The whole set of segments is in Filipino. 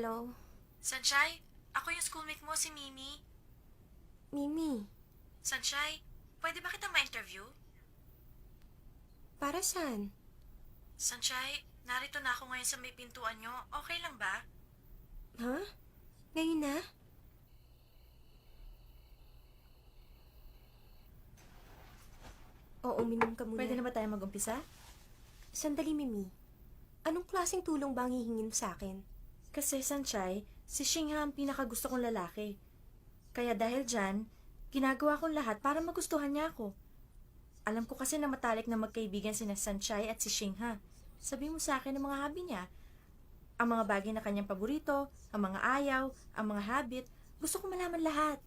Hello? Sanchay, ako yung schoolmate mo, si Mimi. Mimi, Sanchay, pwede ba kita ma-interview? para saan? Sanchay, narito na ako ngayon sa may pintuan nyo. Okay lang ba? Ha? Ngayon na? Oo, uminom ka muna. Pwede na ba tayo mag-umpisa? Sandali, Mimi. Anong klaseng tulong ba ang hihingin mo sa akin? Kasi, Sanchay, si Shingha ang pinakagusto kong lalaki. Kaya dahil dyan, ginagawa kong lahat para magustuhan niya ako. Alam ko kasi na matalik na magkaibigan sina Sanchay at si Shingha. Sabi mo sa akin ang mga hobby niya. Ang mga bagay na kanyang paborito, ang mga ayaw, ang mga habit. Gusto ko malaman lahat.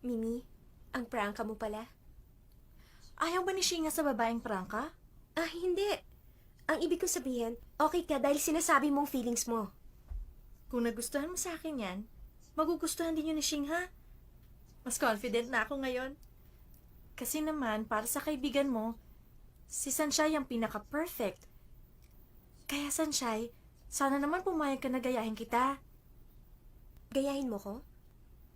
Mimi, ang prangka mo pala? Ayaw ba ni Shingha sa babaeng prangka? Ah, hindi. Ang ibig kong sabihin, okay ka dahil sinasabi mong feelings mo. Kung nagustuhan mo sa akin yan, magugustuhan din yun ni Shingha. Mas confident na ako ngayon. Kasi naman, para sa kaibigan mo, si Sanchay ang pinaka-perfect. Kaya Sanchay, sana naman pumayag ka na gayahin kita. Gayahin mo ko?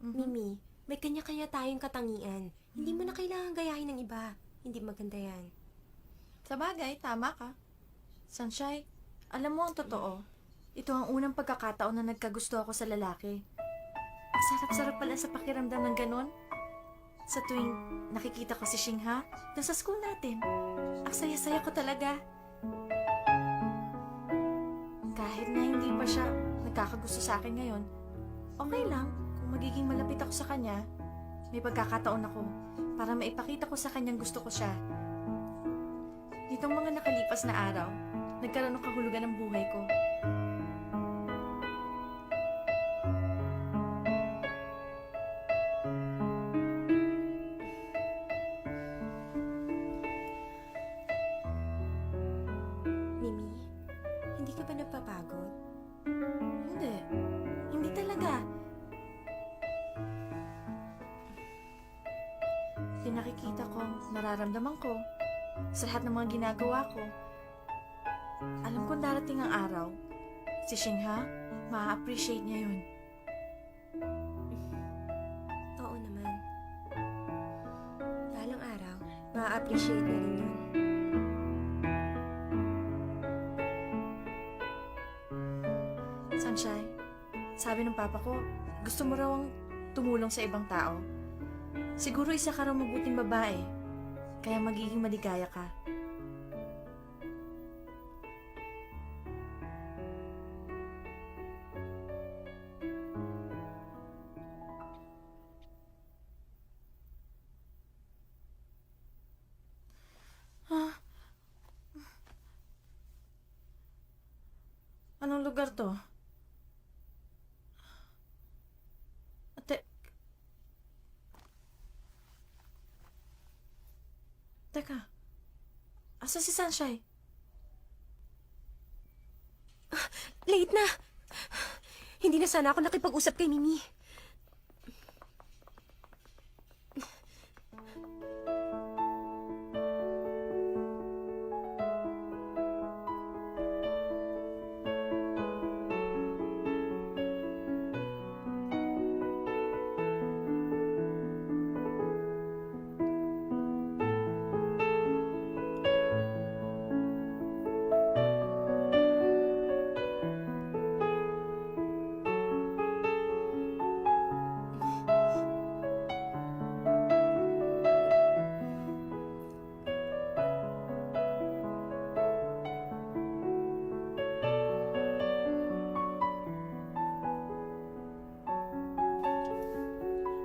Mhm. Mimi, may kanya-kanya tayong katangian. Hindi mo na kailangan gayahin ng iba. Hindi maganda yan. Sa bagay, tama ka. Sanchay, alam mo ang totoo. Ito ang unang pagkakataon na nagkagusto ako sa lalaki. Ang sarap-sarap pala sa pakiramdam ng ganon. Sa tuwing nakikita ko si Shingha, dun sa school natin. Ang saya-saya ko talaga. Kahit na hindi pa siya nagkakagusto sa akin ngayon, okay lang kung magiging malapit ako sa kanya. May pagkakataon ako para maipakita ko sa kanyang gusto ko siya. Nitong mga nakalipas na araw, nagkaroon ng kahulugan ng buhay ko. Mimi, hindi ka ba napapagod? Hindi. Hindi talaga. Pinakikita ko, nararamdaman ko, sa lahat ng mga ginagawa ko. Alam kong darating ang araw, si Shingha, ma-appreciate niya yun. Oo naman. Balang araw, ma-appreciate na rin yun. Sanchay, sabi ng papa ko, gusto mo raw ang tumulong sa ibang tao. Siguro isa ka raw mabuting babae, kaya magiging maligaya ka. Ha? Anong lugar to? Ate... Teka. Asa si Sunshine? Late na! Hindi na sana ako nakipag-usap kay Mimi.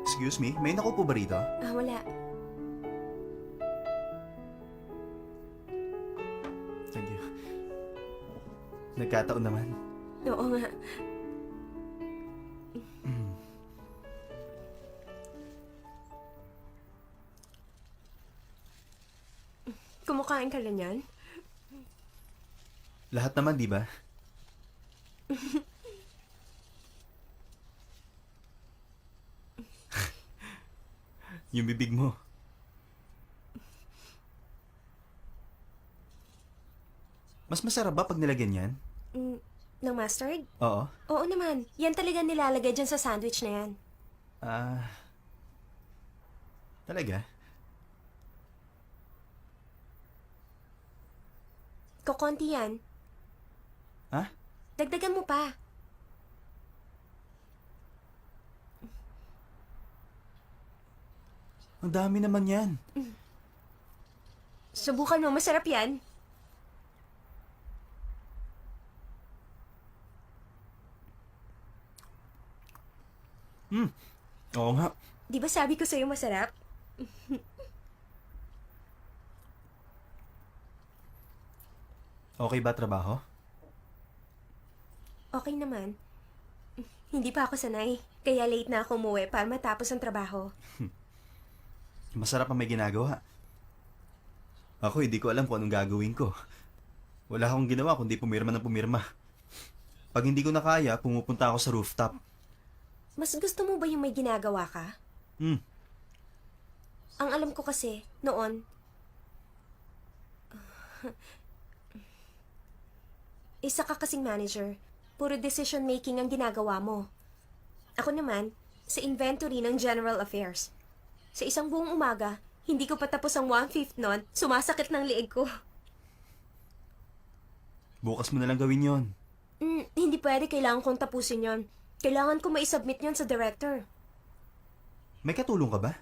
Excuse me, may nakupo ba rito? Ah, wala. Thank you. Nagkataon naman. Oo nga. Kumakain ka rin yan? Lahat naman, di ba? Yung bibig mo. Mas masarap ba pag nilagyan yan? Ng mustard? Oo. Oo naman. Yan talaga nilalagay dyan sa sandwich na yan. Talaga? Kokonti yan. Ha? Dagdagan mo pa. Ang dami naman yan. Subukan mo, masarap yan. Oo nga. Di ba sabi ko sa'yo masarap? Okay ba trabaho? Okay naman. Hindi pa ako sanay. Kaya late na ako umuwi para matapos ang trabaho. Masarap ang may ginagawa. Ako, hindi ko alam kung anong gagawin ko. Wala akong ginawa kundi pumirma ng pumirma. Pag hindi ko na kaya, pumupunta ako sa rooftop. Mas gusto mo ba yung may ginagawa ka? Hmm. Ang alam ko kasi, noon, isa ka kasing manager. Puro decision making ang ginagawa mo. Ako naman, sa inventory ng general affairs. Sa isang buong umaga, hindi ko patapos ang 1/5 nun, sumasakit ng liig ko. Bukas mo na lang gawin yon. Hindi pwede, kailangan kong tapusin yon. Kailangan ko ma-submit yon sa director. May katulong ka ba?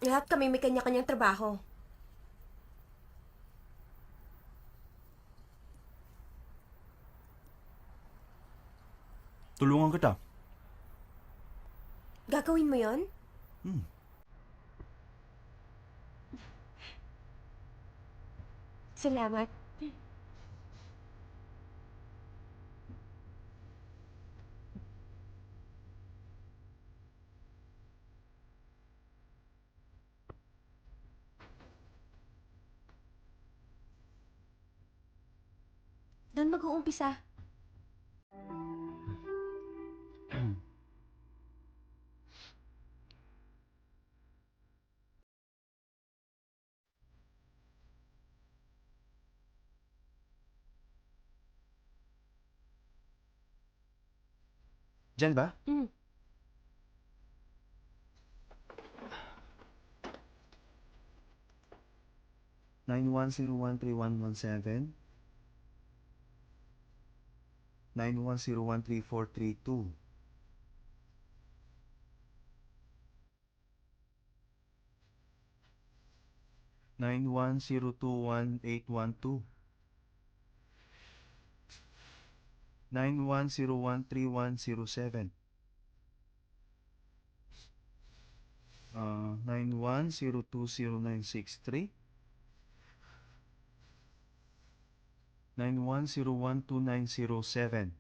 Lahat kami may kanya-kanyang trabaho. Tulungan kita. Gagawin mo yon? Salamat. Doon mag-uumpisa. Diyan ba? 91013117 91013432 91021812 91013107 91020963 91012907.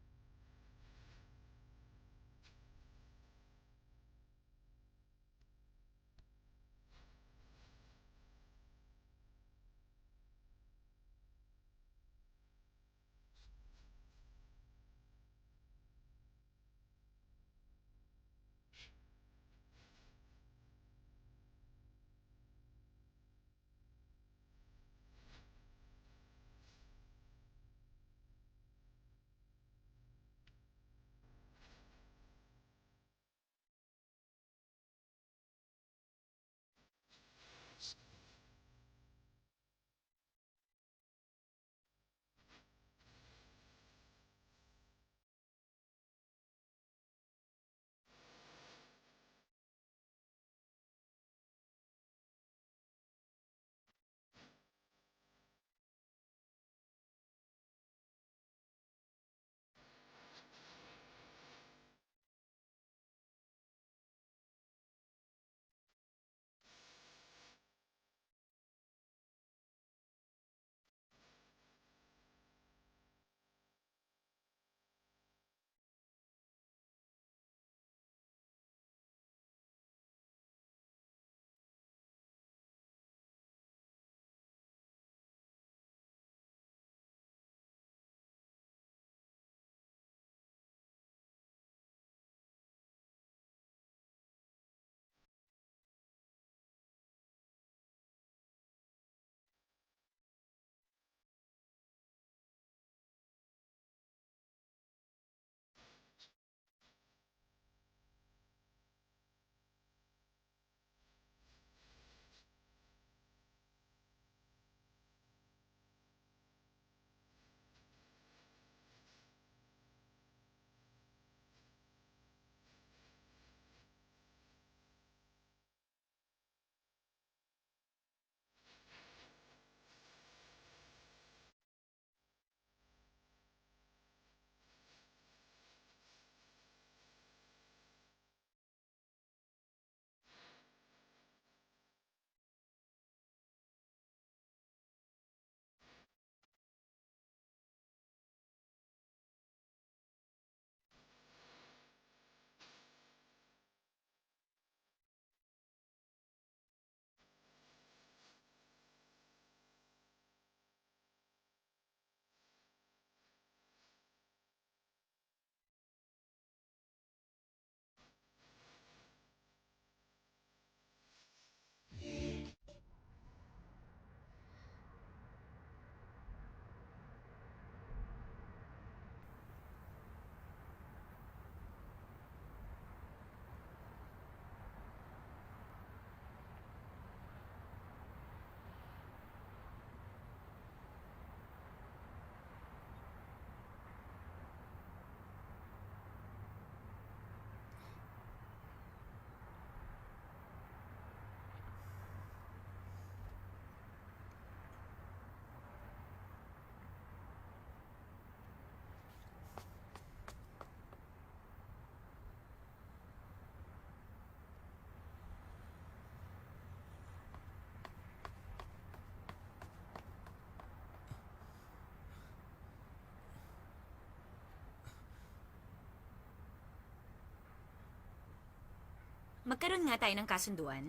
magkaroon nga tayo ng kasunduan.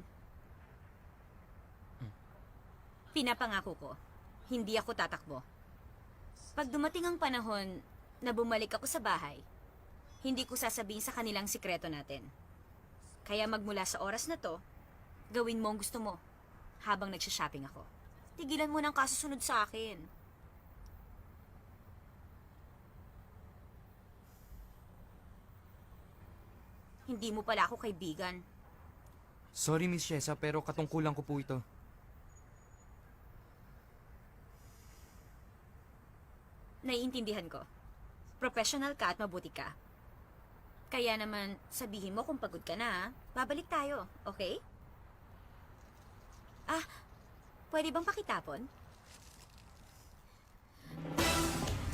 Pinapangako ko, hindi ako tatakbo. Pag dumating ang panahon na bumalik ako sa bahay, hindi ko sasabihin sa kanilang sikreto natin. Kaya magmula sa oras na to, gawin mo ang gusto mo habang nagsha-shopping ako. Tigilan mo ng kasusunod sa akin. Hindi mo pala ako kaibigan. Sorry, Miss Shesa, pero katungkulan ko po ito. Naiintindihan ko. Professional ka at mabuti ka. Kaya naman, sabihin mo kung pagod ka na, ha? Babalik tayo, okay? Ah, pwede bang pakitapon?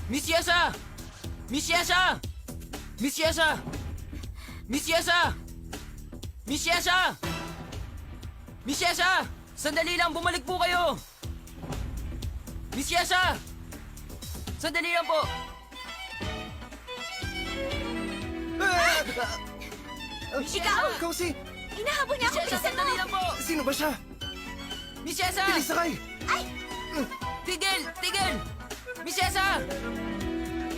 Miss Shesa! Miss Shesa! Miss Shesa! Miss Shesa! Miss Shesa! Miss Shesa! Sandali lang, bumalik po kayo! Miss Shesa! Sandali lang po! Ikaw! Ikaw si... Inahabol niya ako, Miss Shesa, bilisan mo! sandali lang po! Sino ba siya? Miss Shesa! Bilis sakay! Tigil! Tigil! Miss Shesa!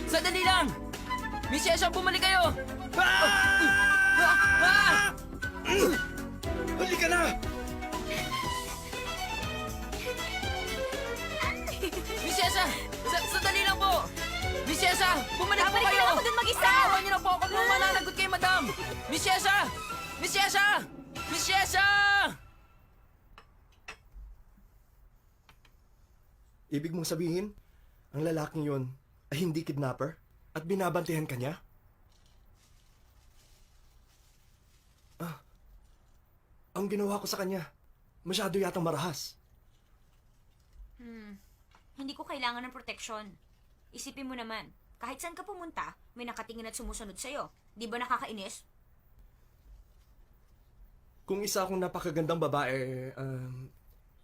Sandali lang! Miss Shesa, bumalik kayo! Ah! Halika na! Miss Shesa! Sandali lang po! Miss Shesa! Bumalik po Babalik kayo! lang ako dun mag-isa! Pakawan niyo na po ako nung mananagot kay madam! Miss Shesa! Miss Shesa! Miss Shesa! Ibig mong sabihin, ang lalaking yon ay hindi kidnapper at binabantihan ka niya? Ang ginawa ko sa kanya, masyado yatang marahas. Hindi ko kailangan ng proteksyon. Isipin mo naman, kahit saan ka pumunta, may nakatingin at sumusunod sa'yo. Di ba nakakainis? Kung isa akong napakagandang babae,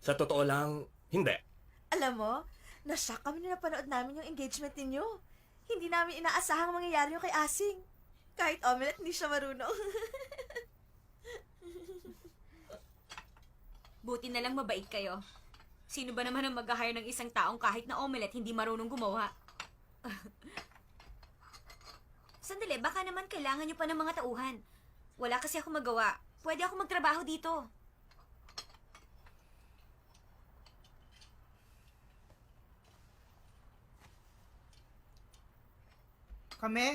sa totoo lang, hindi. Alam mo, nashock kami na napanood namin yung engagement ninyo. Hindi namin inaasahang mangyayari yung kay Asing. Kahit omelette, hindi siya marunong. Buti na lang mabait kayo. Sino ba naman ang mag-hire ng isang taong kahit na omelette hindi marunong gumawa? Sandali, baka naman kailangan nyo pa ng mga tauhan. Wala kasi ako magawa. Pwede ako magtrabaho dito. Kami?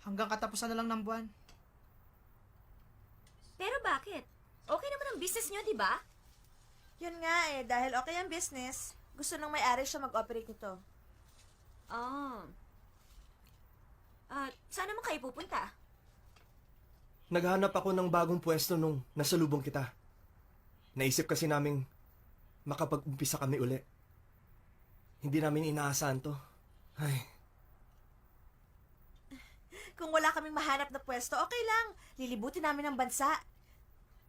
Hanggang katapusan na lang ng buwan. Pero bakit? Okay naman ang business nyo, di ba? Yun nga eh, dahil okay ang business, gusto nang may-ari siya mag-operate nito. Oh. Saan naman kayo pupunta? Naghanap ako ng bagong pwesto nung nasalubong kita. Naisip kasi naming makapag-umpisa kami uli. Hindi namin inaasahan to. Ay, Kung wala kaming mahanap na pwesto, okay lang. Lilibutin namin ang bansa.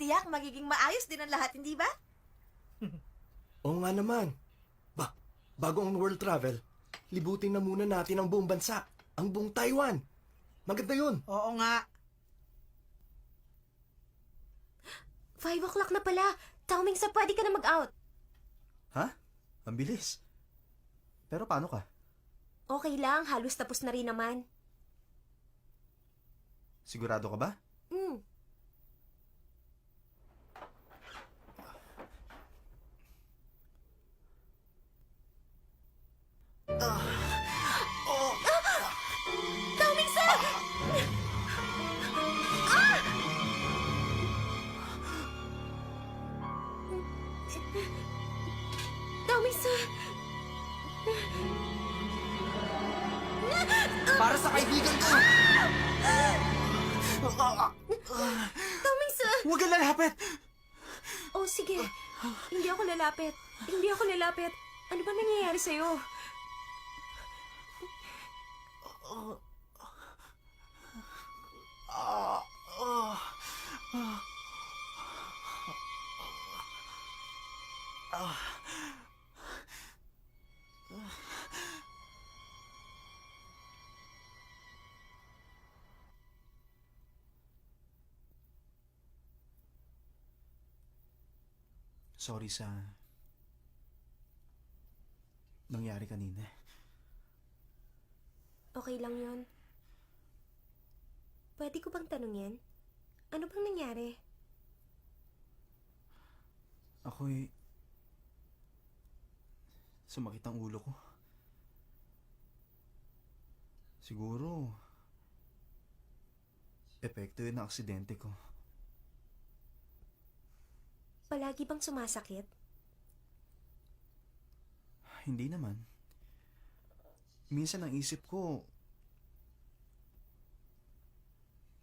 Tiyak, magiging maayos din ang lahat, hindi ba? oo nga naman. Bago ang world travel, libutin na muna natin ang buong bansa. Ang buong Taiwan. Maganda yun. Oo nga. 5 o'clock na pala. Tauming sa pwede ka na mag-out. Ha? Ang bilis. Pero paano ka? Okay lang, halos tapos na rin naman. Sigurado ka ba? Hmm. Taumingsa! Taumingsa! Para sa kaibigan ko! Taumingsa! Huwag kang lalapit! Oh, sige. Hindi ako lalapit. Hindi ako lalapit. Ano ba nangyayari sa'yo? Sorry sa nangyari kanina. Okay lang yon. Pwede ko bang tanungin? Ano bang nangyari? Ako'y sumakit ang ulo ko. Siguro, epekto yun ng aksidente ko. Palagi bang sumasakit? Hindi naman. Minsan ang isip ko,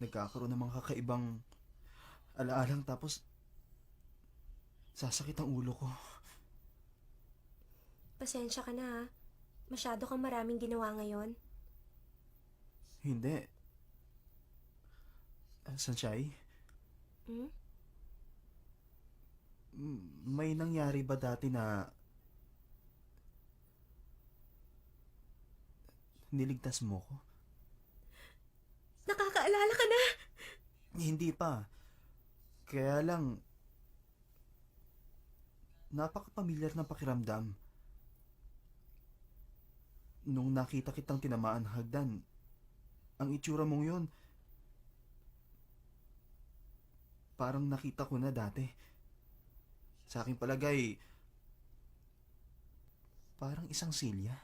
nagkakaroon ng mga kakaibang alaalang tapos sasakit ang ulo ko. Pasensya ka na ha. Masyado kang maraming ginawa ngayon. Hindi. Sanchay, Hmm? may nangyari ba dati na niligtas mo ko? Nakakaalala ka na! Hindi pa. Kaya lang, napaka-pamilyar ng pakiramdam. Nung nakita kitang tinamaan ng hagdan, ang itsura mong yun, parang nakita ko na dati. Sa aking palagay, parang isang silya.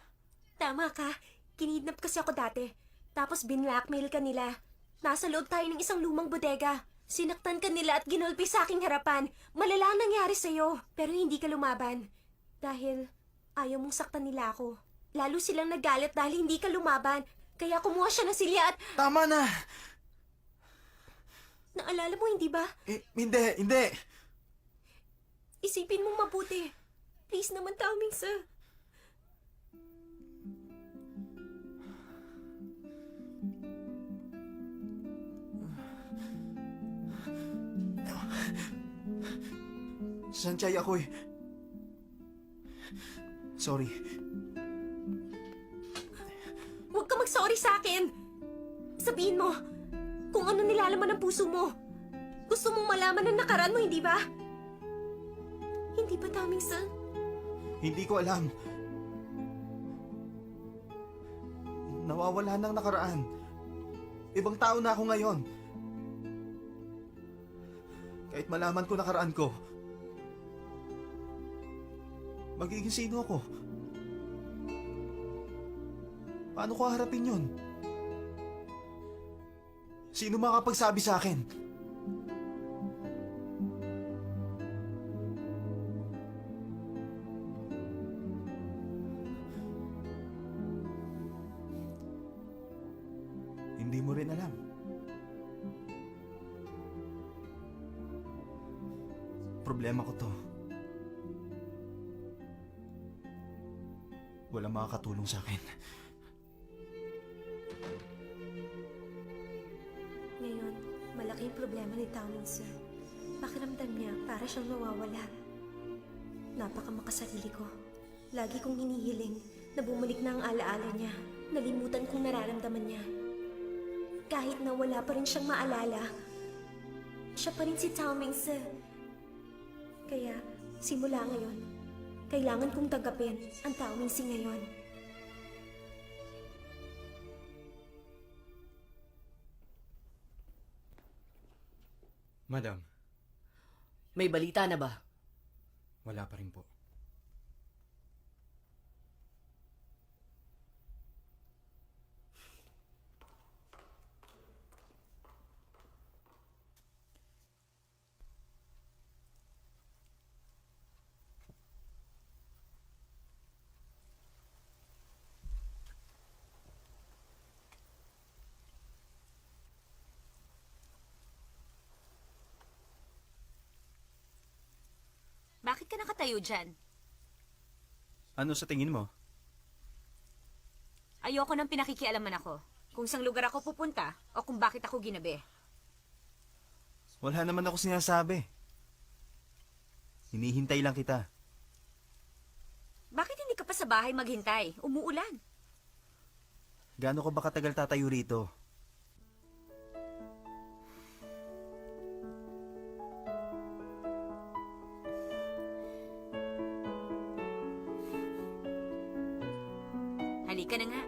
Tama ka. Kinidnap kasi ako dati. Tapos binlackmail ka nila. Nasa loob tayo ng isang lumang bodega. Sinaktan ka nila at ginulpi sa aking harapan. Malala ang nangyari sa'yo. Pero hindi ka lumaban. Dahil ayaw mong saktan nila ako. Lalo silang nagalit dahil hindi ka lumaban. Kaya kumuha siya ng silya at... Tama na! Naalala mo, hindi ba? Hindi! Isipin mong mabuti. Please naman, Tao Mingse. Sanchay, ako'y... Sorry. Huwag ka mag-sorry sa akin. Sabihin mo, kung ano nilalaman ng puso mo. Gusto mong malaman ang nakaraan mo, hindi ba? Hindi ba, Tao Mingse? Hindi ko alam. Nawawala ng nakaraan. Ibang tao na ako ngayon. Kahit malaman ko nakaraan ko, magiging sino ako? Paano ko harapin yun? Sino makapagsabi sa akin? Hindi mo rin alam. Problema ko to. Walang makakatulong sa akin. Ngayon, malaki yung problema ni Tao Mingse. Pakiramdam niya para siyang nawawala. Napakamakasarili ko. Lagi kong hinihiling na bumalik na ang alaala niya. Nalimutan kong nararamdaman niya. Kahit na wala pa rin siyang maalala, siya pa rin si Tao Mingse. Kaya, simula ngayon, kailangan kong tanggapin ang Tao Mingse ngayon. Madam, May balita na ba? wala pa rin po. Bakit ka nakatayo dyan? Ano sa tingin mo? Ayoko nang pinakikialaman ako. Kung saan lugar ako pupunta o kung bakit ako ginabi. Wala naman ako sinasabi. Hinihintay lang kita. Bakit hindi ka pa sa bahay maghintay? Umuulan. Gaano ka ba katagal tatayo rito? Halika na nga.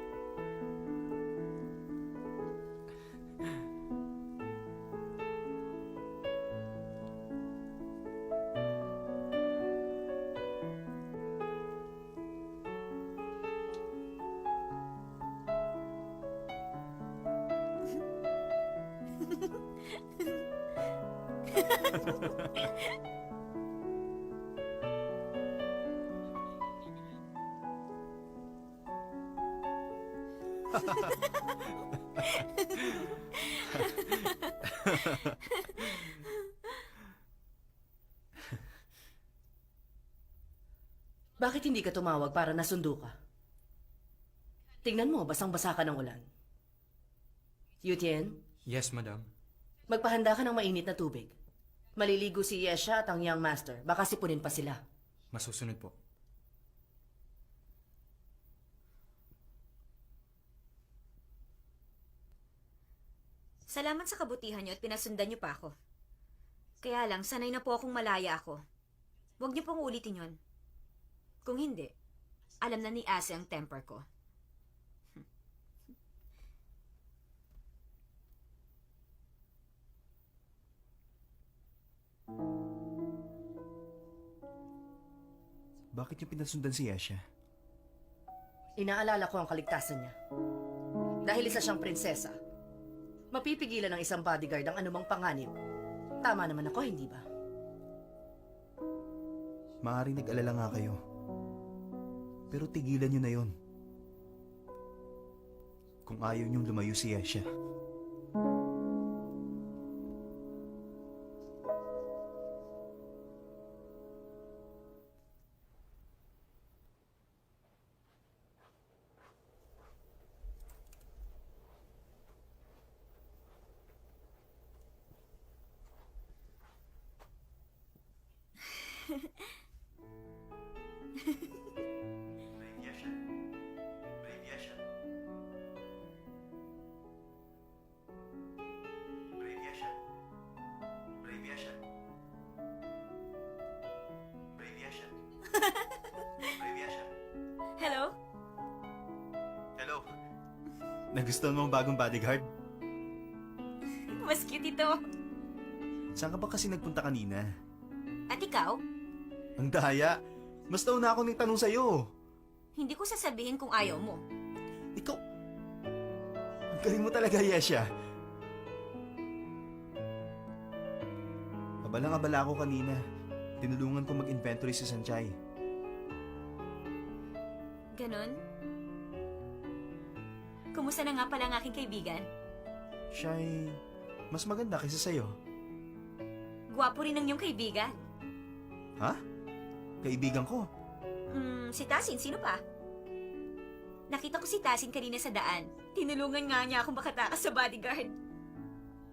Bakit hindi ka tumawag para nasundo ka? Tingnan mo, basang-basa ka ng ulan. Yutien, Yes, madam. magpahanda ka ng mainit na tubig. Maliligo si Yesha at ang young master. Baka sipunin pa sila. Masusunod po. Salamat sa kabutihan niyo at pinasundan niyo pa ako. Kaya lang, sanay na po akong malaya ako. Huwag niyo pong ulitin yon. Kung hindi, alam na ni Ase ang temper ko. Bakit yung pinasundan si Yesha? Inaalala ko ang kaligtasan niya. Dahil isa siyang prinsesa, mapipigilan ng isang bodyguard ang anumang panganib. Tama naman ako, hindi ba? Maaaring nag-alala nga kayo. Pero tigilan nyo na yon. Kung ayaw nyong lumayo si Yesha. Hello? Hello. Nagustuhan mo ang bagong bodyguard? Mas cute ito. Saan ka ba kasi nagpunta kanina? At ikaw? Ang daya. Mas nauna ako ng tanong sa'yo. Hindi ko sasabihin kung ayaw mo. Ikaw... Ang galing mo talaga, Yesha. Abalang-abala ako kanina. Tinulungan ko mag-inventory si Sanchay. Ganon? Kumusta na nga pala ang aking kaibigan? Siya'y... mas maganda kaysa sa'yo. Gwapo rin ang iyong kaibigan. Ha? Kaibigan ko. Si Tasin, sino pa? Nakita ko si Tasin kanina sa daan. Tinulungan nga niya akong makatakas sa bodyguard.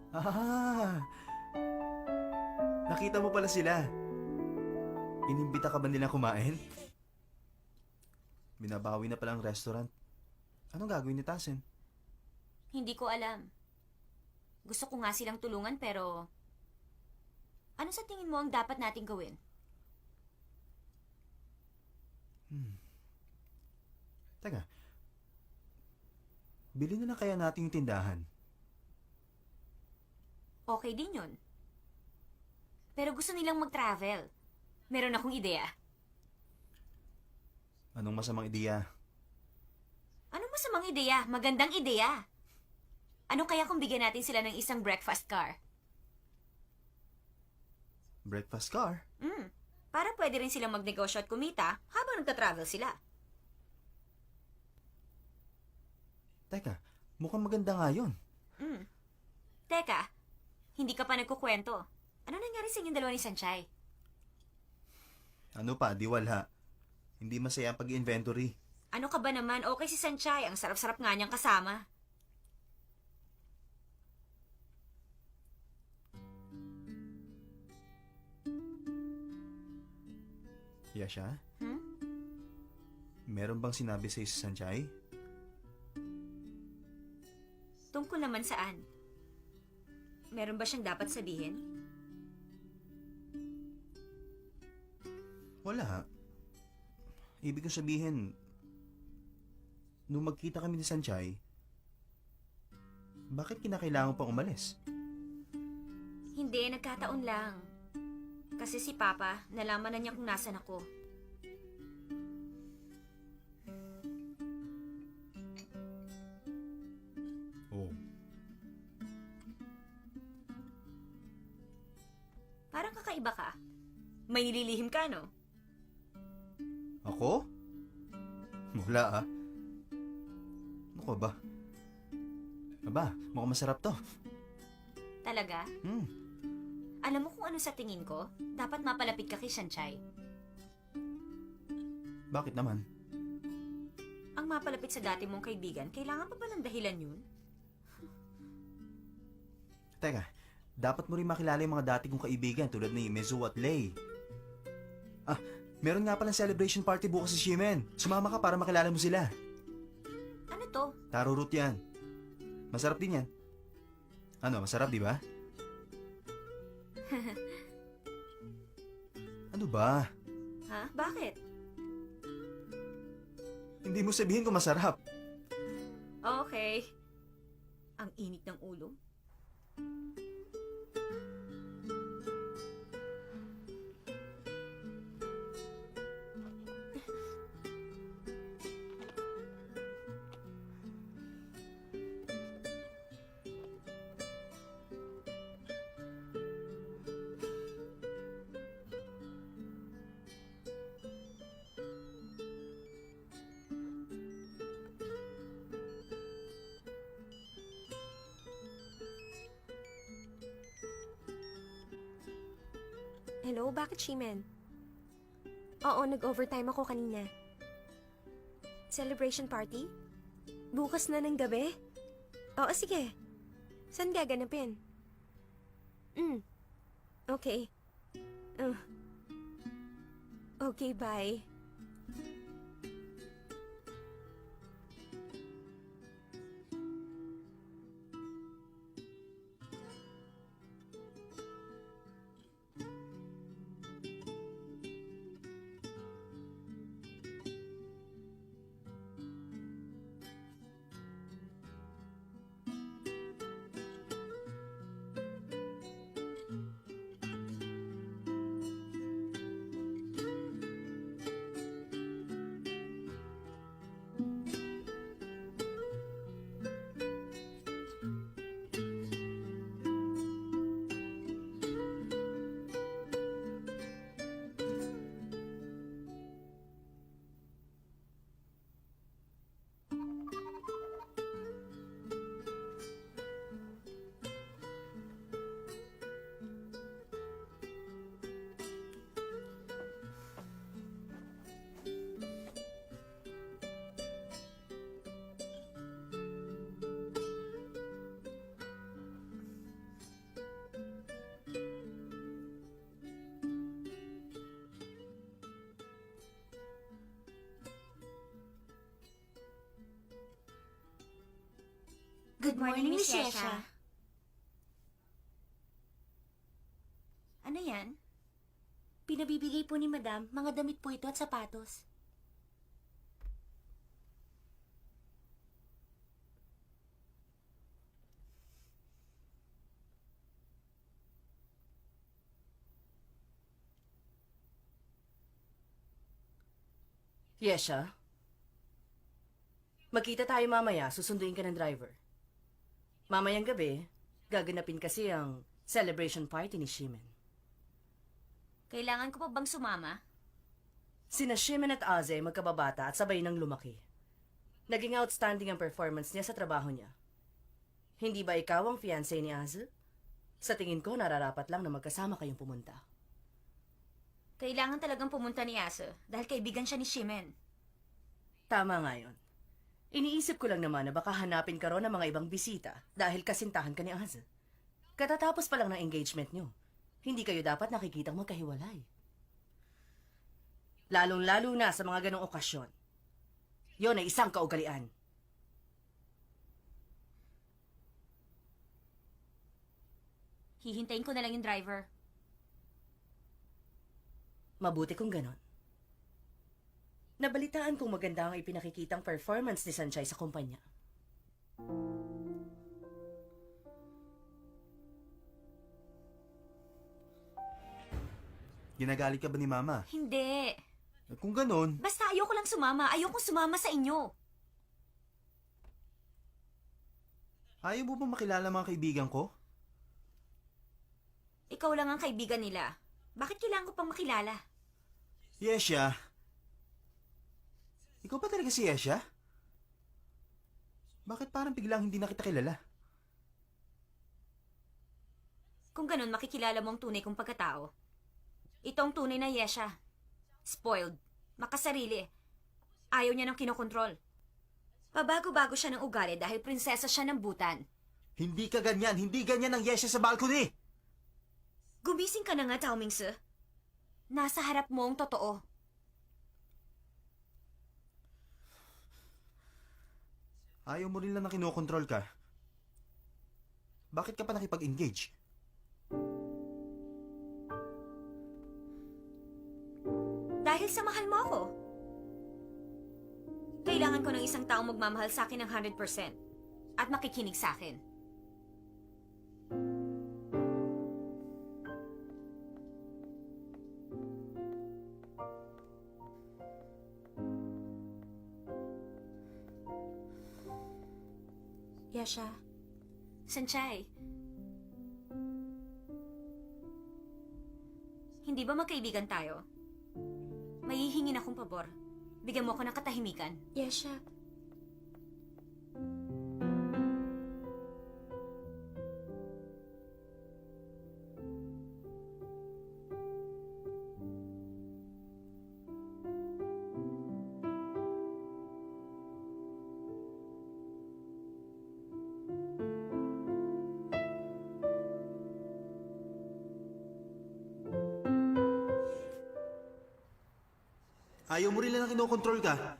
Ah! Nakita mo pala sila. Inimbita ka ba nila kumain? Binabawi na palang restaurant. Anong gagawin ni Tasin? Hindi ko alam. Gusto ko nga silang tulungan pero... Ano sa tingin mo ang dapat nating gawin? Teka. Bili na lang kaya natin yung tindahan. Okay din yun. Pero gusto nilang mag-travel. Meron akong ideya. Anong masamang ideya? Anong masamang ideya? Magandang ideya. Ano kaya kung bigyan natin sila ng isang breakfast car? Breakfast car? Para pwede rin silang magnegosyo at kumita habang nagta-travel sila. Teka, mukhang maganda nga yun. Teka, hindi ka pa nagkukwento. Ano nangyari sa inyong dalawa ni Sanchay? Ano pa, di wala. Hindi masaya ang pag-inventory. Ano ka ba naman? Okay si Sanchay. Ang sarap-sarap nga niyang kasama. Yasha? Hmm? Meron bang sinabi sa'yo si Sanchay? Tungkol naman saan? Meron ba siyang dapat sabihin? Wala. Ibig kong sabihin, nung magkita kami ni Sanchay, bakit kinakailangan pang umalis? Hindi, nagkataon lang. Kasi si Papa, nalaman na niya kung nasan ako. Oh. Parang kakaiba ka. May nililihim ka, no? Ako? Wala ah. Ano ka ba? Aba, mukhang masarap to. Talaga? Alam mo kung ano sa tingin ko? Dapat mapalapit ka kay Sanchay. Bakit naman? Ang mapalapit sa dati mong kaibigan, kailangan pa ba ng dahilan yun? Teka, dapat mo rin makilala yung mga dati kong kaibigan tulad ni Mezu at Lei. Ah, meron nga palang celebration party bukas sa Shimen. Sumama ka para makilala mo sila. Ano to? Taro root yan. Masarap din yan. Ano, masarap di ba? Ano ba? Ha? Bakit? Hindi mo sabihin kung masarap. Okay. Ang init ng ulo. Hello, bakit Shimen? Oo, nag-overtime ako kanina. Celebration party? Bukas na ng gabi? Oo, sige. Saan gaganapin? Okay. Okay, bye. Good morning, Miss Yesha. Ano yan? Pinabibigay po ni Madam, mga damit po ito at sapatos. Yesha? Magkita tayo mamaya, susunduin ka ng driver. Mamayang gabi, gaganapin kasi ang celebration party ni Shimen. Kailangan ko pa bang sumama? Sina Shimen at Aze magkababata at sabay nang lumaki. Naging outstanding ang performance niya sa trabaho niya. Hindi ba ikaw ang fiancé ni Aze? Sa tingin ko, nararapat lang na magkasama kayong pumunta. Kailangan talagang pumunta ni Asa dahil kaibigan siya ni Shimen. Tama nga yun. Iniisip ko lang naman na baka hanapin ka ron ng mga ibang bisita dahil kasintahan ka ni Aze. Katatapos pa lang ng engagement niyo. Hindi kayo dapat nakikitang magkahiwalay. Lalong-lalo na sa mga ganong okasyon. Yon ay isang kaugalian. Hihintayin ko na lang yung driver. Mabuti kung ganon. Nabalitaan kong maganda ang ipinakikitang performance ni Sanchay sa kumpanya. Ginagalit ka ba ni Mama? Hindi. Kung ganon, Basta ayoko lang sumama. Ayoko sumama sa inyo. ayaw mo ba makilala mga kaibigan ko? Ikaw lang ang kaibigan nila. Bakit kailangan ko pang makilala? Yesha. Ikaw ba talaga si Yesha? Bakit parang biglang hindi na kita kilala? Kung ganun, makikilala mo ang tunay kong pagkatao. Ito ang tunay na Yesha. Spoiled. Makasarili. Ayaw niya ng kinokontrol. Pabago-bago siya ng ugali dahil prinsesa siya ng Bhutan. Hindi ka ganyan. Hindi ganyan ang Yesha sa balcony. Gumising ka na nga, Tao Mingse. Nasa harap mo ang totoo. Ayaw mo rin lang na kinokontrol ka. Bakit ka pa nakipag-engage? Dahil sa mahal mo ako. Kailangan ko ng isang taong magmamahal sa akin ng 100% at makikinig sa akin. Yesha, Sanchay, hindi ba magkaibigan tayo? May hihingin akong pabor. Bigyan mo ako ng katahimikan. Yesha. Ayaw mo rin lang na kinokontrol ka.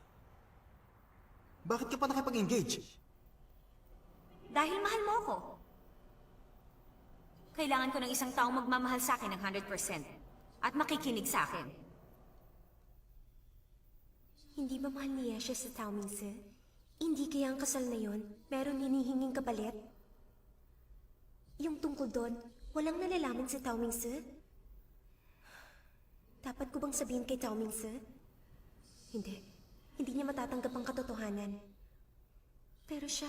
Bakit ka pa nakipag-engage? Dahil mahal mo ako. Kailangan ko ng isang taong magmamahal sa akin ng 100% at makikinig sa akin. Hindi ba mahal ni Yesha sa Tao Mingse? Hindi kaya ang kasal na yon meron hinihinging kapalit? Yung tungkol doon, walang nalalaman sa Tao Mingse? Dapat ko bang sabihin kay Tao Mingse? Hindi. Hindi niya matatanggap ang katotohanan. Pero siya...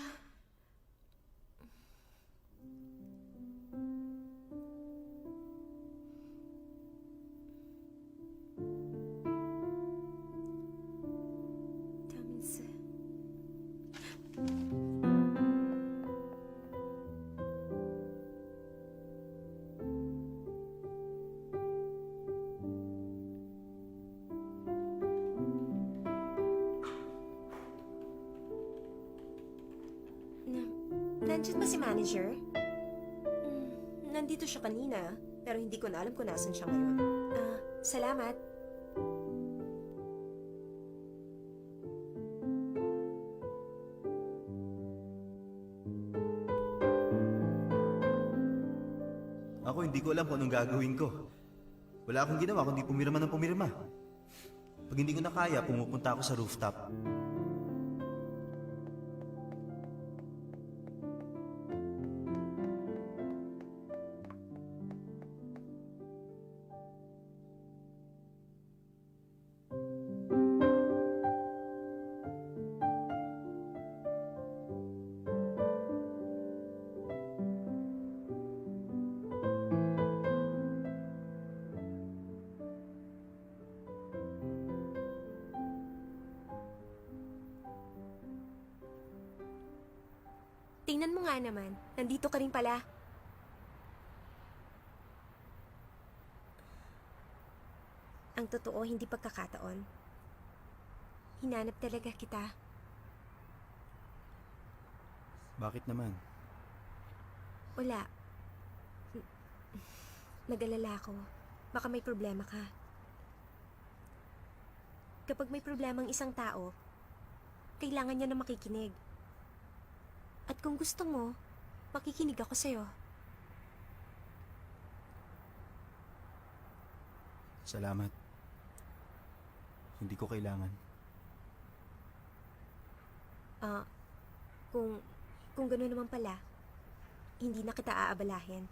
Tao Mingse. Nandiyan ba si manager? Nandito siya kanina, pero hindi ko na alam kung nasan siya ngayon. Salamat. Ako hindi ko alam kung anong gagawin ko. Wala akong ginawa kundi pumirma ng pumirma. Pag hindi ko na kaya, pumupunta ako sa rooftop. Tingnan mo nga naman, nandito ka rin pala. Ang totoo, hindi pagkakataon. Hinanap talaga kita. Bakit naman? Wala. Nag-alala ako. Baka may problema ka. Kapag may problema ang isang tao, kailangan niya na makikinig. At kung gusto mo, makikinig ako sa'yo. Salamat. Hindi ko kailangan. Ah, kung gano'n naman pala, hindi na kita aabalahin.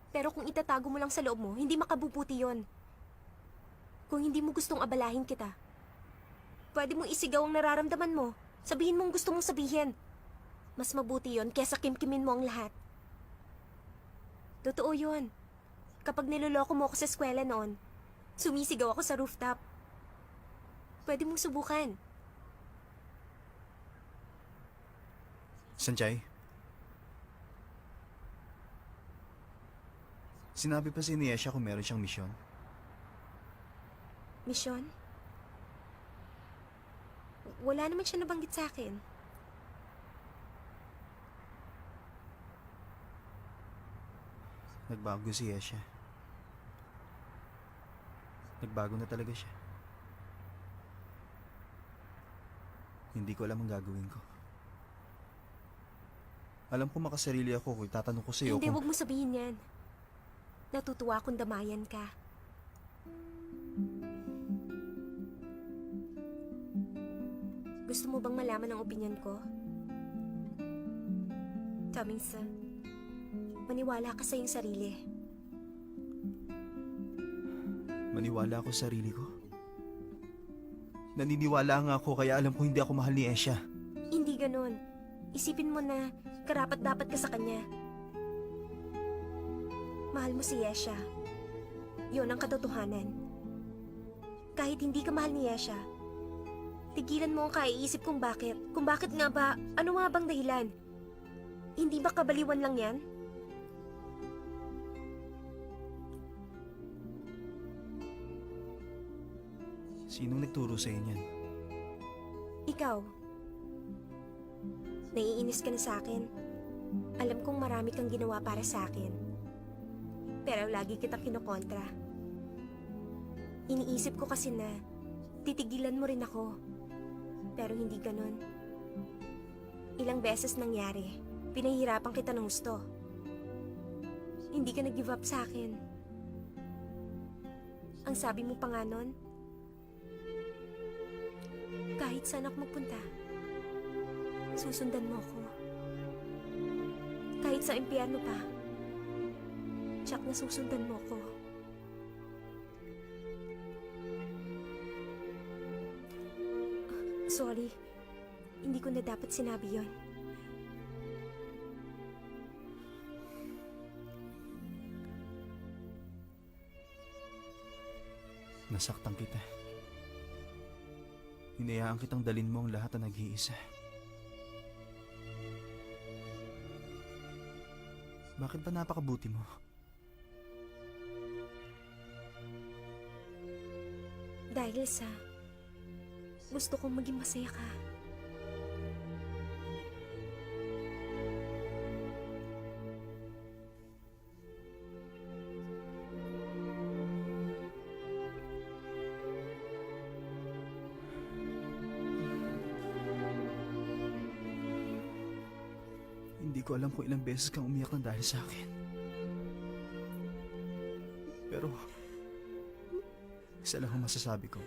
Pero kung itatago mo lang sa loob mo, hindi makabubuti yon. Kung hindi mo gustong abalahin kita, pwede mong isigaw ang nararamdaman mo. Sabihin mo ang gusto mong sabihin. Mas mabuti yon kesa kimkimin mo ang lahat. Totoo yon. Kapag niloloko mo ako sa eskwela noon, sumisigaw ako sa rooftop. Pwede mong subukan. Sanchay? Sinabi pa si Niesha kung meron siyang misyon. Misyon? Wala naman siya nabanggit sa akin. Nagbago si Yesha. Nagbago na talaga siya. Hindi ko alam ang gagawin ko. Alam ko makasarili ako kung itatanong ko sa'yo Hindi, kung... wag mo sabihin yan. Natutuwa akong damayan ka. Gusto mo bang malaman ang opinyon ko? Tomingsa, maniwala ka sa iyong sarili. Maniwala ako sa sarili ko. Naniniwala nga ako kaya alam ko hindi ako mahal ni Esha. Hindi ganon. Isipin mo na karapat-dapat ka sa kanya. Mahal mo si Yesha. Yun ang katotohanan. Kahit hindi ka mahal ni Yesha, tigilan mo ang kaiisip kung bakit. Kung bakit nga ba, ano nga bang dahilan? Hindi ba kabaliwan lang yan? Sinong nagturo sa inyan? Ikaw. Naiinis ka na sa akin. Alam kong marami kang ginawa para sa akin. Pero lagi kitang kinokontra. Iniisip ko kasi na titigilan mo rin ako. Pero hindi ganon. Ilang beses nangyari, pinahihirapan kita ng gusto. Hindi ka nag-give up sa akin. Ang sabi mo pa nga nun, kahit saan ako magpunta, susundan mo ako. Kahit sa impyerno pa, tsak na susundan mo ako. Sorry, hindi ko na dapat sinabi yon. Nasaktan kita. Hinayaan kitang dalin mo ang lahat na nag-iisa. Bakit ba napakabuti mo? Dahil sa gusto kong maging masaya ka. Hindi ko alam kung ilang beses kang umiyak na dahil sa akin. Pero, isa lang ang masasabi ko.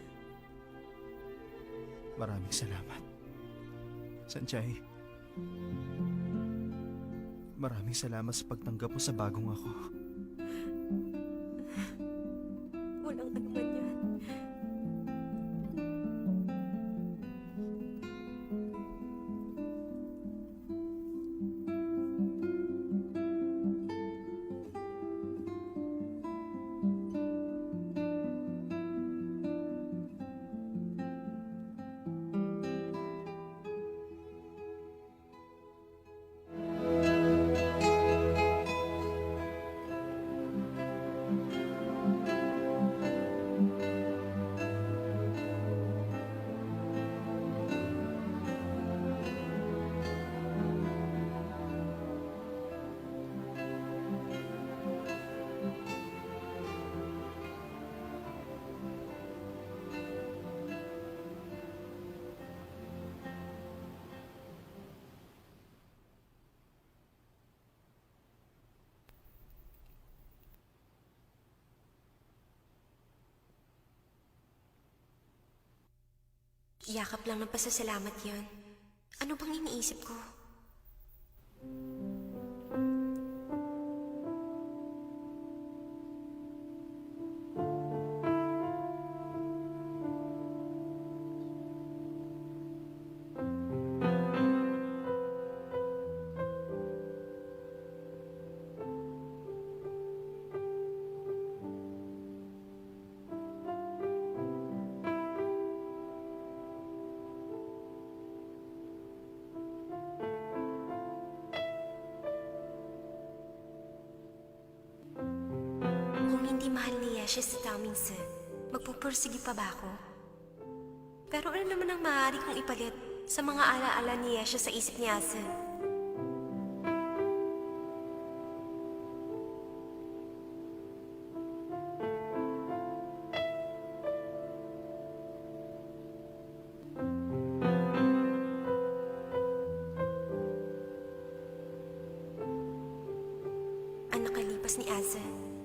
Maraming salamat. Sanchay, maraming salamat sa pagtanggap mo sa bagong ako. Walang anuman yan. Yakap lang ng pasasalamat yon. Ano bang iniisip ko? Kung hindi mahal ni Yesha si Tao Mingse, magpupursige pa ba ako? Pero ano naman ang maaari kong ipalit sa mga alaala ni Yesha sa isip ni Asa? Ang nakalipas ni Asa,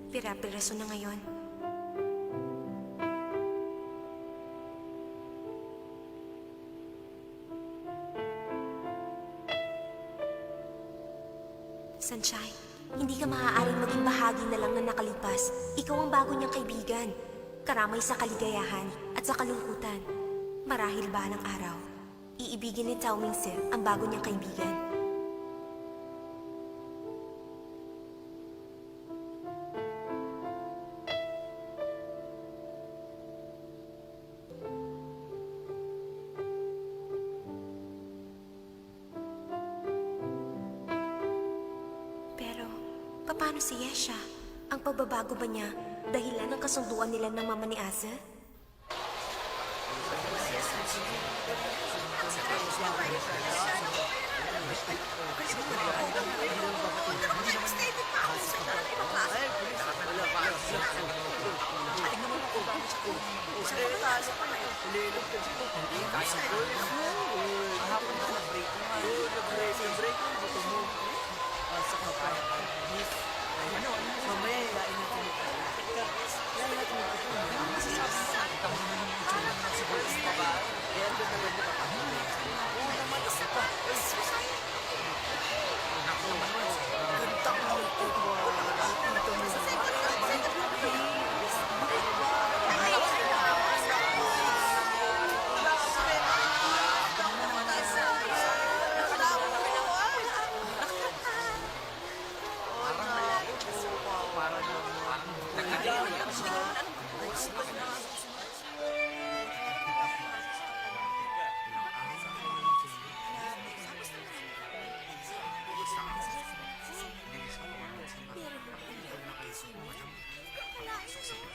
pira-piraso na ngayon. Sunshine, hindi ka maaaring maging bahagi na lang ng nakalipas. Ikaw ang bago niyang kaibigan. Karamay sa kaligayahan at sa kalungkutan. Marahil ba ng araw, iibigin ni Tao Mingse ang bago niyang kaibigan. Pero, paano si Yesha? Ang pagbabago ba niya dahilan ng kasunduan nila ng mama ni Asa?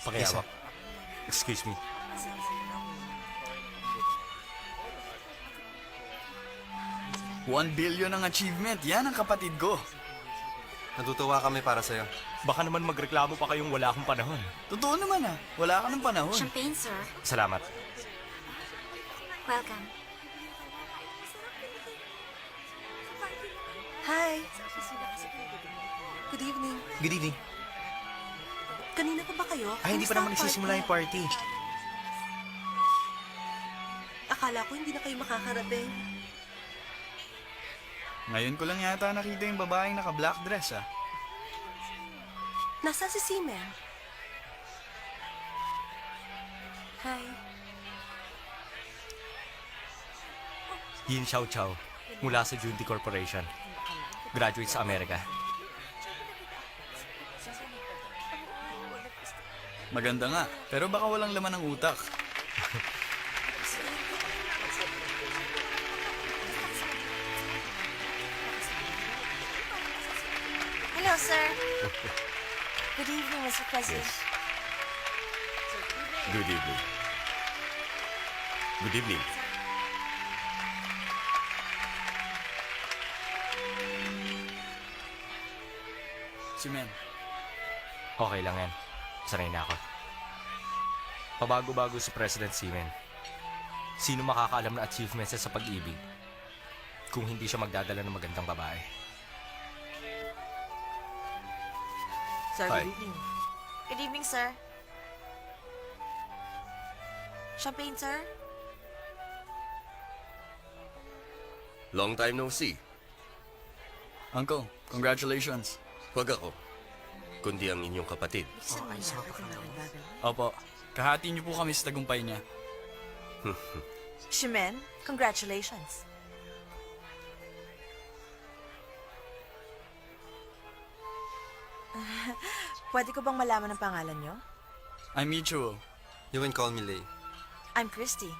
Pakihawak. Excuse me. $1 billion ang achievement. Yan ang kapatid ko. Natutuwa kami para sa'yo. Baka naman magreklamo pa kayong wala akong panahon. Totoo naman ah. Wala ka ng panahon. Champagne, sir. Salamat. Welcome. Hi! Good evening. Good evening. Kanina pa ba kayo? Ay, hindi pa naman nagsisimula yung party. Akala ko hindi na kayo makakarating. Ngayon ko lang yata nakita yung babaeng naka-black dress ah. Nasa si Simel? Hi. Yin Xiao Chao, mula sa Junti Corporation. Graduate sa Amerika. Maganda nga. Pero baka walang laman ng utak. Hello, sir. Good evening, Mr. President. Good evening. Good evening. Si Men. Okay lang yan. Sanay na ako. Pabago-bago si President Simen. Sino makakaalam na achievements niya sa pag-ibig kung hindi siya magdadala ng magandang babae? Sir, Hi. good evening. Good evening, sir. Champagne, sir? Long time no see. Uncle, congratulations. Huwag ako, kundi ang inyong kapatid. Opo, kahati niyo po kami sa tagumpay niya. Shimen, congratulations. Pwede ko bang malaman ang pangalan nyo? I'm Michuo. You can call me Lei. I'm Christy.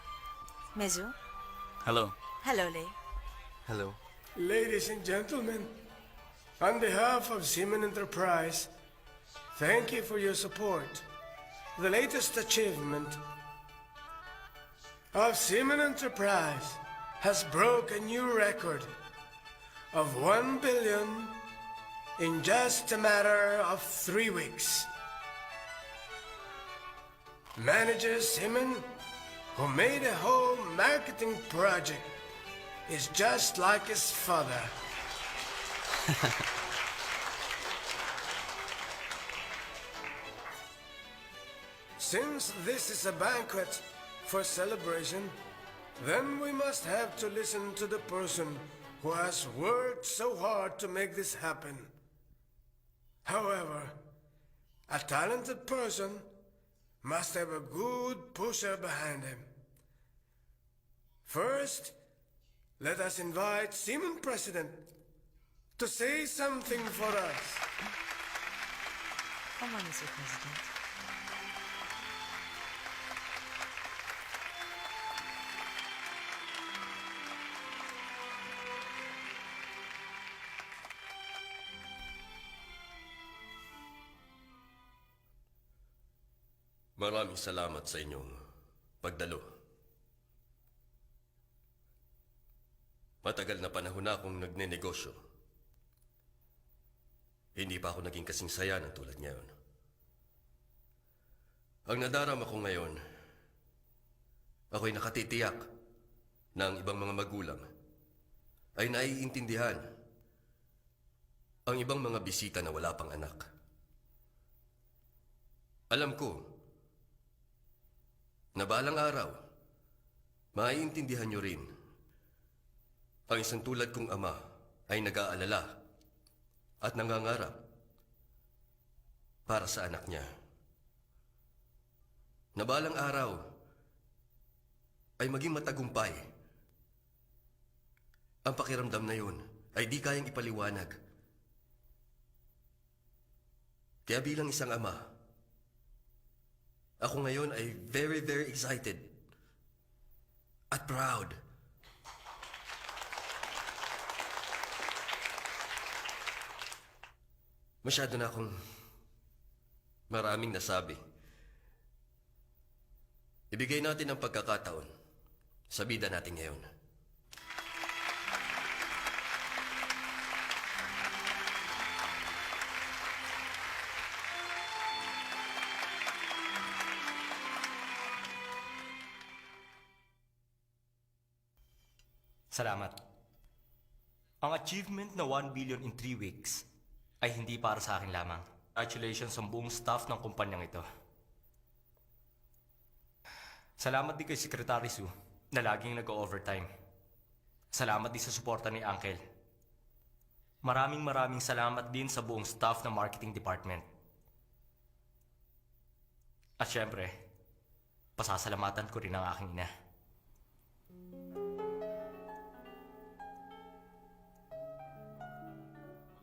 Mezu? Hello. Hello, Lei. Hello. Ladies and gentlemen, on behalf of Seaman Enterprise, thank you for your support. The latest achievement of Seaman Enterprise has broke a new record of 1 billion in just a matter of 3 weeks. Manager Seaman, who made a whole marketing project, is just like his father. Since this is a banquet for celebration, then we must have to listen to the person who has worked so hard to make this happen. However, a talented person must have a good pusher behind him. First, let us invite Seaman President to say something for us. Come on, Mr. President. Maraming salamat sa inyong pagdalo. Matagal na panahon na akong nagnenegosyo. Hindi pa ako naging kasing saya ng tulad ngayon. Ang nadarama ko ngayon, ako'y nakatitiyak na ang ibang mga magulang ay naiintindihan ang ibang mga bisita na wala pang anak. Alam ko na balang araw, maiintindihan nyo rin ang isang tulad kong ama ay nag-aalala at nangangarap para sa anak niya. Na balang araw ay maging matagumpay. Ang pakiramdam na yun ay di kayang ipaliwanag. Kaya bilang isang ama, ako ngayon ay very, very excited at proud. Masyado na akong maraming nasabi. Ibigay natin ang pagkakataon sa bida natin ngayon. Salamat. Ang achievement na 1 billion in 3 weeks ay hindi para sa akin lamang. Congratulations sa buong staff ng kumpanyang ito. Salamat din kay Secretary Sue na laging nag-overtime. Salamat din sa suporta ni Uncle. Maraming salamat din sa buong staff ng marketing department. At syempre, pasasalamatan ko rin ang aking ina.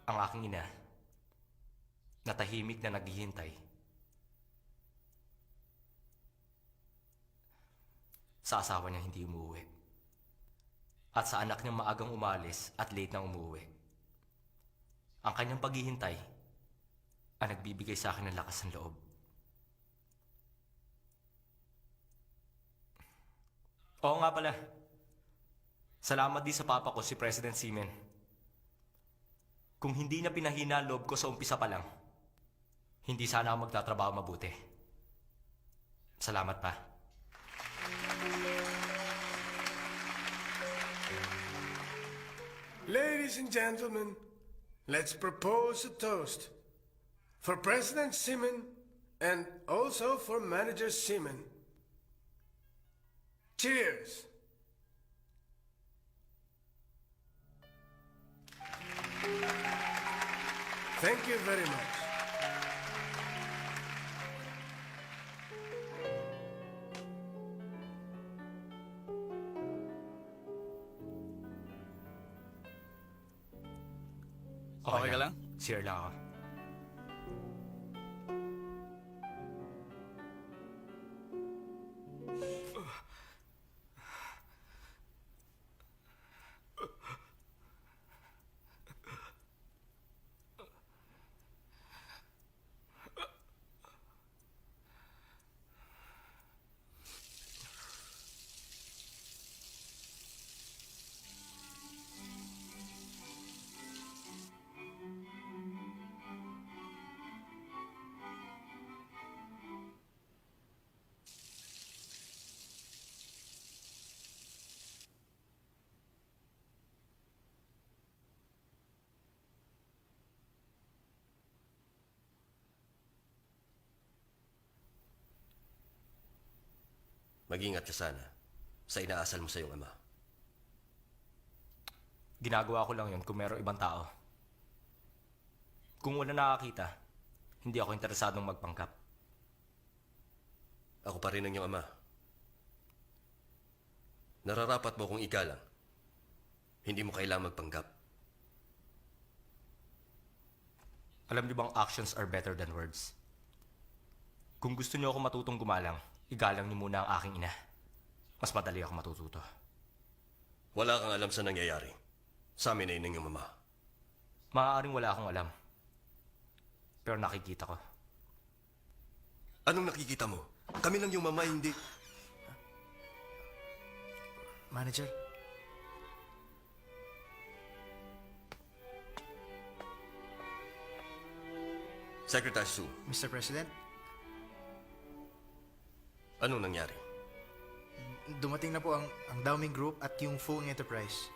Ang aking ina, na tahimik na naghihintay. Sa asawa niya hindi umuwi. At sa anak niyang maagang umalis at late nang umuwi. Ang kanyang paghihintay ang nagbibigay sa akin ng lakas ng loob. Oo nga pala. Salamat din sa papa ko, si President Seaman. Kung hindi niya pinahina ang loob ko sa umpisa pa lang, hindi sana ako magtatrabaho mabuti. Salamat pa. Ladies and gentlemen, let's propose a toast for President Seaman and also for Manager Seaman. Cheers! Thank you very much. Okay ka lang? Sir lang ako. Mag-ingat ka sana sa inaasal mo sa iyong ama. Ginagawa ko lang yun kung mayroong ibang tao. Kung wala nakakita, hindi ako interesadong magpangkap. Ako pa rin ang iyong ama. Nararapat mo kung igalang. Hindi mo kailangang magpanggap. Alam niyo bang actions are better than words? Kung gusto niyo ako matutong gumalang, igalang niyo muna ang aking ina. Mas madali ako matututo. Wala kang alam sa nangyayari. Sa amin ay ng iyong mama. Maaaring wala akong alam. Pero nakikita ko. Anong nakikita mo? Kami lang yung mama, hindi... Manager? Secretary Sue, Mr. President? anong nangyari? Dumating na po ang Downing Group at yung Fung Enterprise.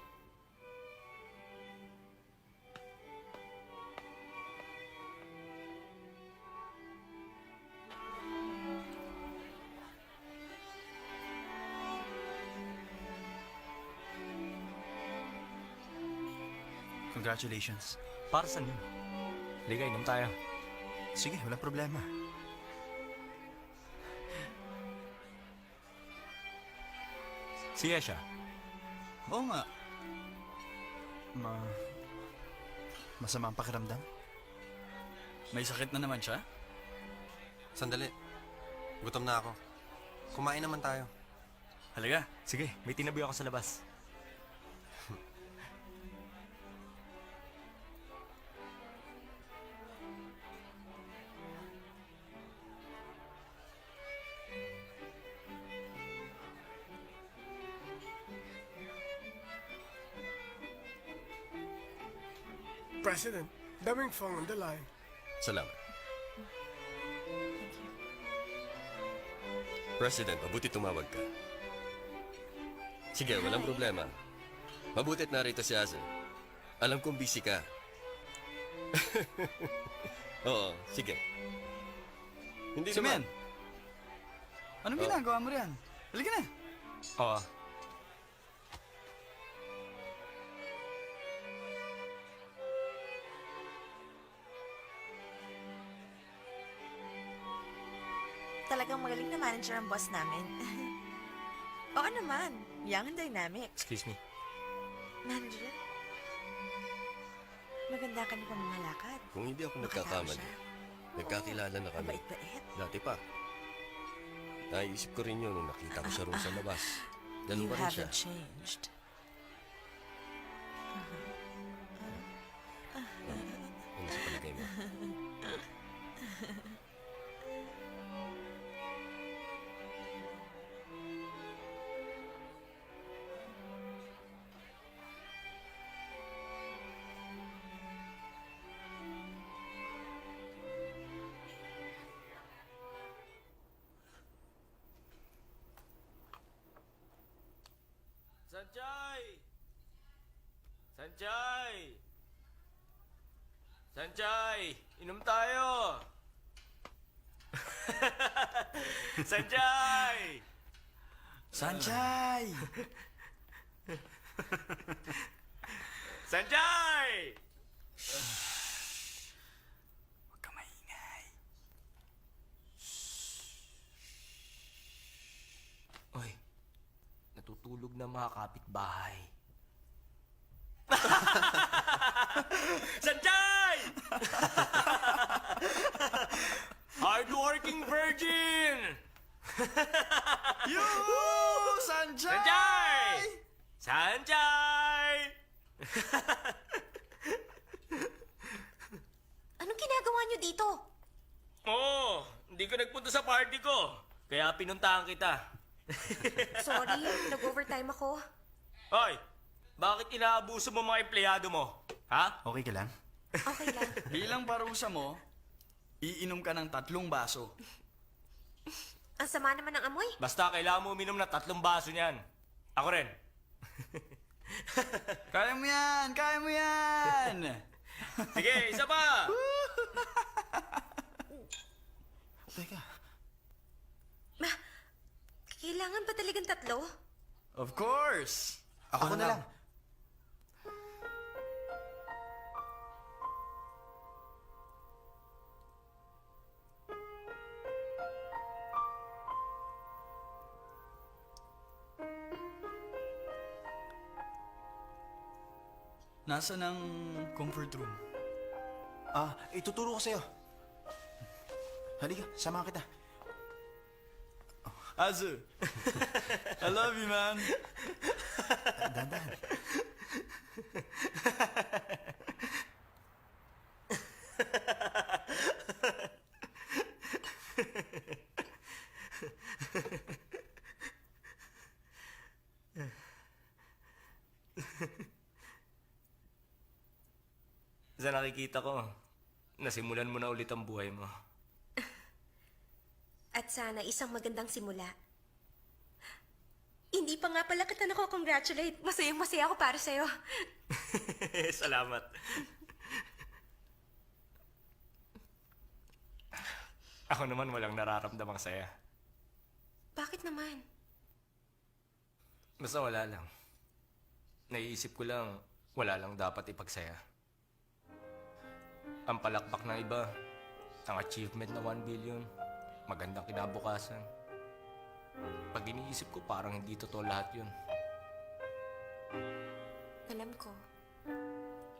Congratulations. Para saan yun? Liga, inom tayo. Sige, walang problema. Si Yesha. Oo nga. Masama ang pakiramdam? May sakit na naman siya? Sandali. Gutom na ako. Kumain naman tayo. Halaga, sige, may tinabi ako sa labas. President, Daming Fong on the line. Salamat. President, mabuti tumawag ka. Sige, walang problema. Mabutit narito si Hazel. Alam kong busy ka. Oo, sige. Hindi Si naman. Men! Anong ginagawa mo riyan? Halika na! Oo. Talagang magaling na manager ang boss namin. Oo naman. Young and dynamic. Excuse me. Manager? Maganda ka na pamamalakad. Kung hindi ako Makatao nagkakamali, siya. nagkakilala na kami. Mabait-bait. Dati pa. Naisip ko rin yun nung nakita ko siya roon sa labas. Ganun You pa rin siya. haven't changed. Ano sa palagay mo? Sanjay! Sanjay! Sanjay! Inom tayo! Sanjay! Sanjay! Sanjay! Huwag ka maingay. Oy, natutulog na mga kapitbahay. Sanjay! Hardworking virgin! Yoo! Sanjay! Sanjay! Sanjay! Anong ginagawa niyo dito? Oo, hindi ko nagpunta sa party ko. Kaya pinuntahan kita. Sorry, nag-overtime ako. Hoy, bakit inaabuso mo mga empleyado mo? Ha? Okay ka lang? Okay lang. Bilang parusa mo, iinom ka ng 3 baso. Ang sama naman ng amoy. Basta kailangan mo uminom na 3 baso niyan. Ako rin. Kaya mo yan! Kaya mo yan! Sige, isa pa! Teka. Kailangan ba talagang 3? Of course! Ako na lang. Nasaan ang comfort room? Ituturo ko sa'yo. Halika, samahan kita. Azu! I love you, man! Dandan. Sa nakikita ko, nasimulan mo na ulit ang buhay mo. At sana isang magandang simula. Hindi pa nga pala kita nako-congratulate. Masayang-masaya ako para sa'yo. Salamat. Ako naman walang nararamdamang saya. Bakit naman? Basta wala lang. Naiisip ko lang, wala lang dapat ipagsaya. Ang palakpak ng iba, ang achievement na 1 billion, magandang kinabukasan. Pag iniisip ko, parang hindi totoo lahat yun. Alam ko.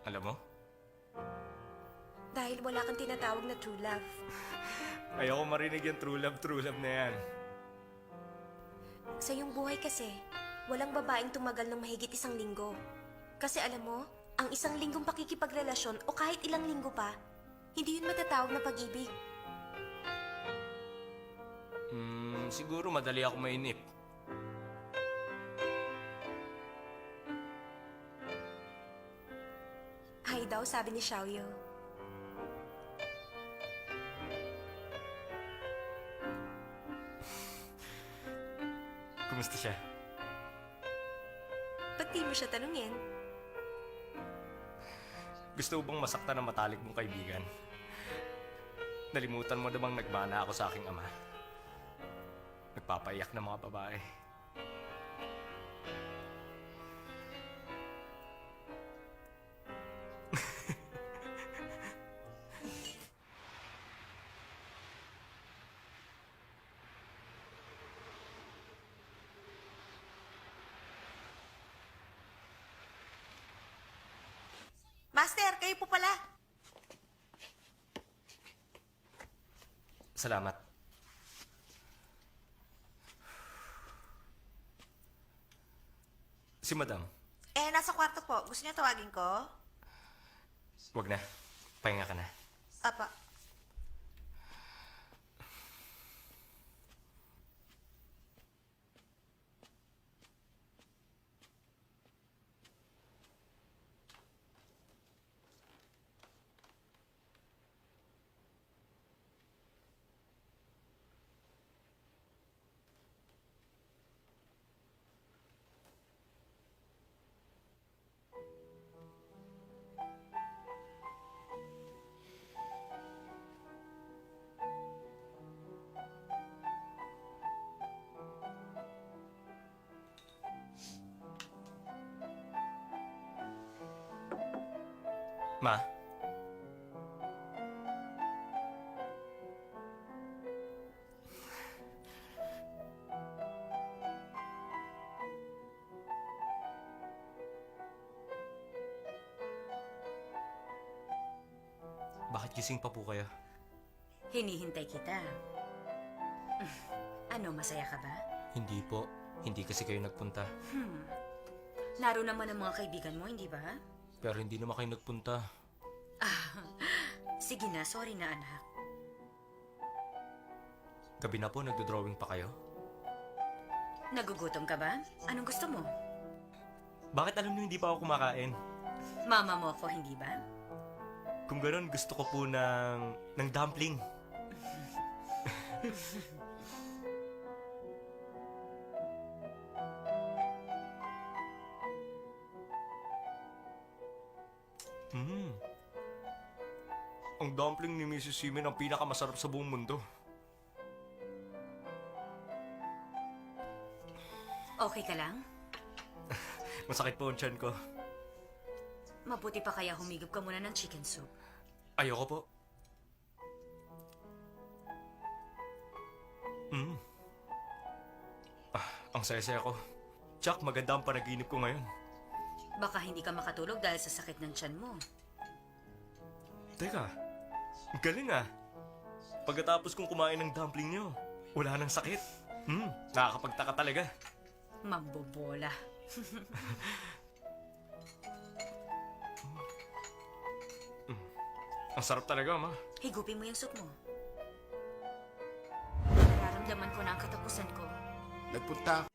Alam mo? Dahil wala kang tinatawag na true love. Ayoko marinig yung true love na yan. Sa iyong buhay kasi, walang babaeng tumagal ng mahigit 1 linggo. Kasi alam mo, ang 1 linggong pakikipagrelasyon o kahit ilang linggo pa, hindi yun matatawag na pag-ibig. Siguro madali ako mainip. Hay daw, sabi ni Xiaoyu. Kumusta siya? Ba't di mo siya tanungin? Gusto mo bang masaktan ang matalik mong kaibigan? Nalimutan mo na bang nagmana ako sa aking ama? Nagpapaiyak ng mga babae. Master, kayo po pala. Salamat. Si Madam, Nasa kwarto po. Gusto niyo tawagin ko? wag na. Pahinga ka na. Apa. Ma, Bakit gising pa po kayo? Hinihintay kita. Ano, masaya ka ba? Hindi po. Hindi kasi kayo nagpunta. Naroon naman ang mga kaibigan mo, hindi ba? Pero hindi naman kayo nagpunta. Sige na, sorry na anak. Gabi na po, nagdo-drawing pa kayo? Nagugutom ka ba? Anong gusto mo? Bakit alam niyo hindi pa ako kumakain? Mama mo ako, hindi ba? Kung gano'n, gusto ko po ng dumpling. Ang dumpling ni Mrs. Simen ang pinakamasarap sa buong mundo. Okay ka lang? Masakit po ang tiyan ko. Mabuti pa kaya humigop ka muna ng chicken soup. Ayoko po. Ang saya-saya ko. Chuck, maganda ang panaginip ko ngayon. Baka hindi ka makatulog dahil sa sakit ng tiyan mo. Teka, ang galing ah. Pagkatapos kong kumain ng dumpling niyo, wala nang sakit. Nakakapagtaka talaga. Mambobola. Ang sarap talaga, ma. Higupin mo yung soup mo. Nararamdaman ko na ang katapusan ko. Nagpunta